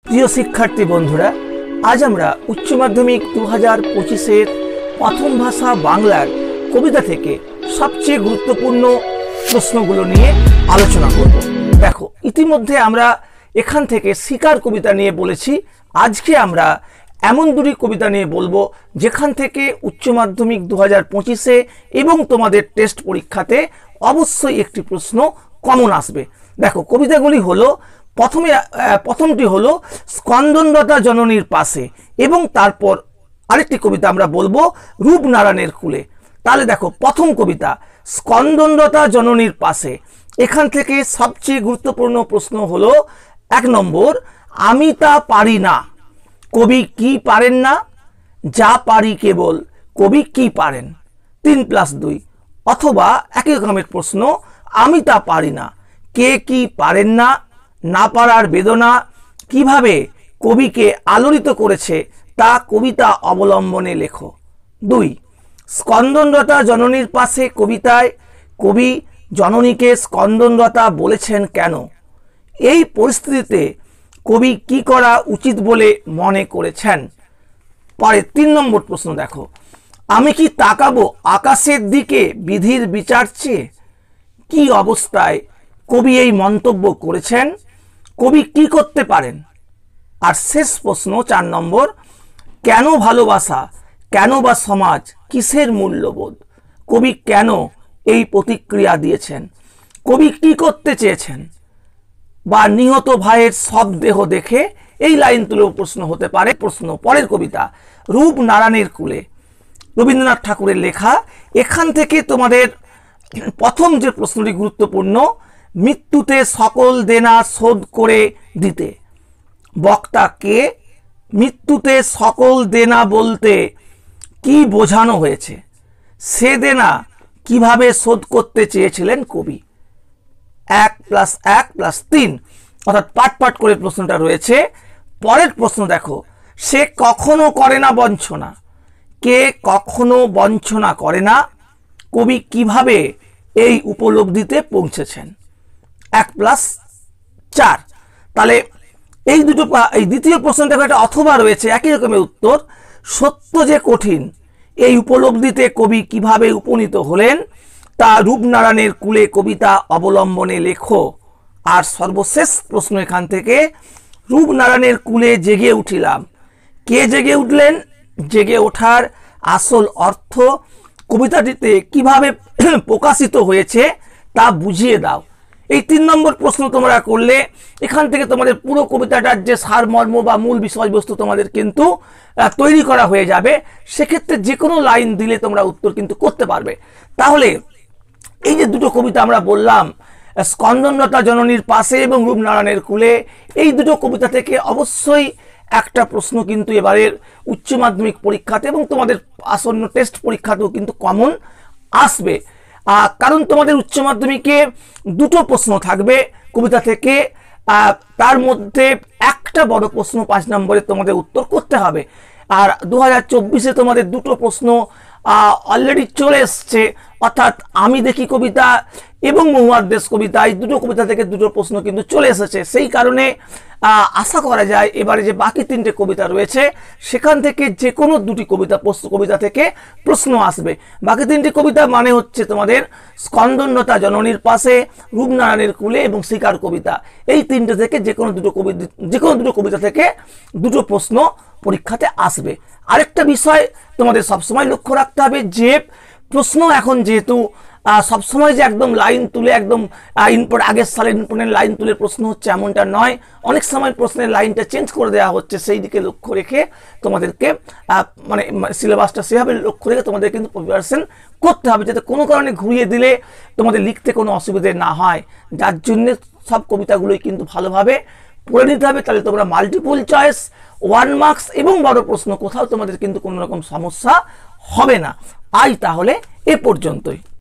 প্রিয় শিক্ষার্থী বন্ধুরা, আজ আমরা উচ্চ মাধ্যমিক 2025-এর প্রথম ভাষা বাংলার কবিতা থেকে সবচেয়ে গুরুত্বপূর্ণ প্রশ্নগুলো নিয়ে আলোচনা করব। দেখো, ইতিমধ্যে আমরা এখান থেকে শিকার কবিতা নিয়ে বলেছি। আজকে আমরা এমন দুটি কবিতা নিয়ে বলবো যেখান থেকে উচ্চ মাধ্যমিক 2025-এ এবং তোমাদের টেস্ট পরীক্ষাতে অবশ্যই একটি প্রশ্ন কমন আসবে। দেখো, কবিতাগুলি হলো প্রথমটি হলো স্কন্দনলতা জননীর পাশে, এবং তারপর আরেকটি কবিতা আমরা বলবো রূপনারায়ণের কুলে। তাহলে দেখো, প্রথম কবিতা স্কন্দনলতা জননীর পাশে। এখান থেকে সবচেয়ে গুরুত্বপূর্ণ প্রশ্ন হলো 1 নম্বর, আমি তা পারি না, কবি কি পারেন না? যা পারি কেবল, কবি কি পারেন? 3+2। অথবা একই রকমের প্রশ্ন, আমি তা পারি না, কে কি পারেন না? না পারার বেদনা কিভাবে কবিকে আলোড়িত করেছে তা কবিতা অবলম্বনে লেখো। 2, স্কন্দনলতা জননীর পাশে কবিতায় কবি জননীকে স্কন্দনলতা বলেছেন কেন? এই পরিস্থিতিতে কবি কি করা উচিত বলে মনে করেছেন? পরে 3 নম্বর প্রশ্ন দেখো, আমি কি তাকাবো আকাশের দিকে বিধির বিচার চেয়ে? কি অবস্থায় কবি এই মন্তব্য করেছেন? কবি কি করতে পারেন? আর শেষ প্রশ্ন 4 নম্বর, কেন ভালোবাসা, কেন বা সমাজ, কিসের মূল্যবোধ? কবি কেন এই প্রতিক্রিয়া দিয়েছেন? কবি কি করতে চেয়েছেন? বা নিহত ভাইয়ের শবদেহ দেখে এই লাইন তুলেও প্রশ্ন হতে পারে। প্রশ্ন পরের কবিতা রূপনারায়ণের কুলে, রবীন্দ্রনাথ ঠাকুরের লেখা। এখান থেকে তোমাদের প্রথম যে প্রশ্নটি গুরুত্বপূর্ণ, মৃত্যুতে সকল দেনা শোধ করে দিতে। বক্তাকে মৃত্যুতে সকল দেনা বলতে কি বোঝানো হয়েছে? সে দেনা কিভাবে শোধ করতে চেয়েছিলেন কবি? 1+1+3, অর্থাৎ পাট করে প্রশ্নটা রয়েছে। পরের প্রশ্ন দেখো, সে কখনো করে না বঞ্চনা, কে কখনো বঞ্চনা করে না? কবি কিভাবে এই উপলব্ধিতে পৌঁছেছেন? 1+4। তাহলে এই দ্বিতীয় প্রশ্ন দেখো, একটা অথবা রয়েছে, একই রকমের উত্তর। সত্য যে কঠিন, এই উপলব্ধিতে কবি কিভাবে উপনীত হলেন তা রূপনারায়ণের কুলে কবিতা অবলম্বনে লেখো। আর সর্বশেষ প্রশ্ন এখান থেকে, রূপনারায়ণের কুলে জেগে উঠিলাম, কে জেগে উঠলেন? জেগে ওঠার আসল অর্থ কবিতাটিতে কিভাবে প্রকাশিত হয়েছে তা বুঝিয়ে দাও। এই 3 নম্বর প্রশ্ন তোমরা করলে এখান থেকে তোমাদের পুরো কবিতাটার যে সারমর্ম বা মূল বিষয়বস্তু তোমাদের কিন্তু তৈরি করা হয়ে যাবে। সেক্ষেত্রে যে কোনো লাইন দিলে তোমরা উত্তর কিন্তু করতে পারবে। তাহলে এই যে দুটো কবিতা আমরা বললাম, স্কন্দনলতা জননীর পাশে এবং রূপনারায়ণের কুলে, এই দুটো কবিতা থেকে অবশ্যই একটা প্রশ্ন কিন্তু এবারের উচ্চ মাধ্যমিক পরীক্ষাতে এবং তোমাদের আসন্ন টেস্ট পরীক্ষাতেও কিন্তু কমন আসবে। কারণ তোমাদের উচ্চ মাধ্যমিকে দুটো প্রশ্ন থাকবে কবিতা থেকে, তার মধ্যে একটা বড় প্রশ্ন 5 নম্বরে তোমাদের উত্তর করতে হবে। আর 2024-এ তোমাদের দুটো প্রশ্ন অলরেডি চলে এসছে, অর্থাৎ আমি দেখি কবিতা এবং মহুয়ার দেশ কবিতা, এই দুটো কবিতা থেকে দুটো প্রশ্ন কিন্তু চলে এসেছে। সেই কারণে আশা করা যায় এবারে যে বাকি 3টে কবিতা রয়েছে সেখান থেকে যে কোনো দুটি কবিতা থেকে প্রশ্ন আসবে। বাকি 3টি কবিতা মানে হচ্ছে তোমাদের স্কন্দনলতা জননীর পাশে, রূপনারায়ণের কুলে এবং শিকার কবিতা। এই 3টে থেকে যে কোনো দুটো কবিতা থেকে দুটো প্রশ্ন পরীক্ষাতে আসবে। আরেকটা বিষয় তোমাদের সবসময় লক্ষ্য রাখতে হবে যে প্রশ্ন এখন যেহেতু সবসময় যে একদম লাইন তুলে একদম আগের সালের ইম্পর্টেন্ট লাইন তুলে প্রশ্ন হচ্ছে এমনটা নয়, অনেক সময় প্রশ্নের লাইনটা চেঞ্জ করে দেওয়া হচ্ছে। সেই দিকে লক্ষ্য রেখে তোমাদেরকে মানে সিলেবাসটা সেভাবে লক্ষ্য রেখে তোমাদের কিন্তু প্রিপারেশন করতে হবে, যাতে কোনো কারণে ঘুরিয়ে দিলে তোমাদের লিখতে কোনো অসুবিধে না হয়। যার জন্যে সব কবিতাগুলোই কিন্তু ভালোভাবে পড়ে নিতে হবে। তাহলে তোমরা মাল্টিপল চয়েস, 1 মার্কস এবং বড় প্রশ্ন কোথাও তোমাদের কিন্তু কোনো রকম সমস্যা হবে না। তাহলে এ পর্যন্তই।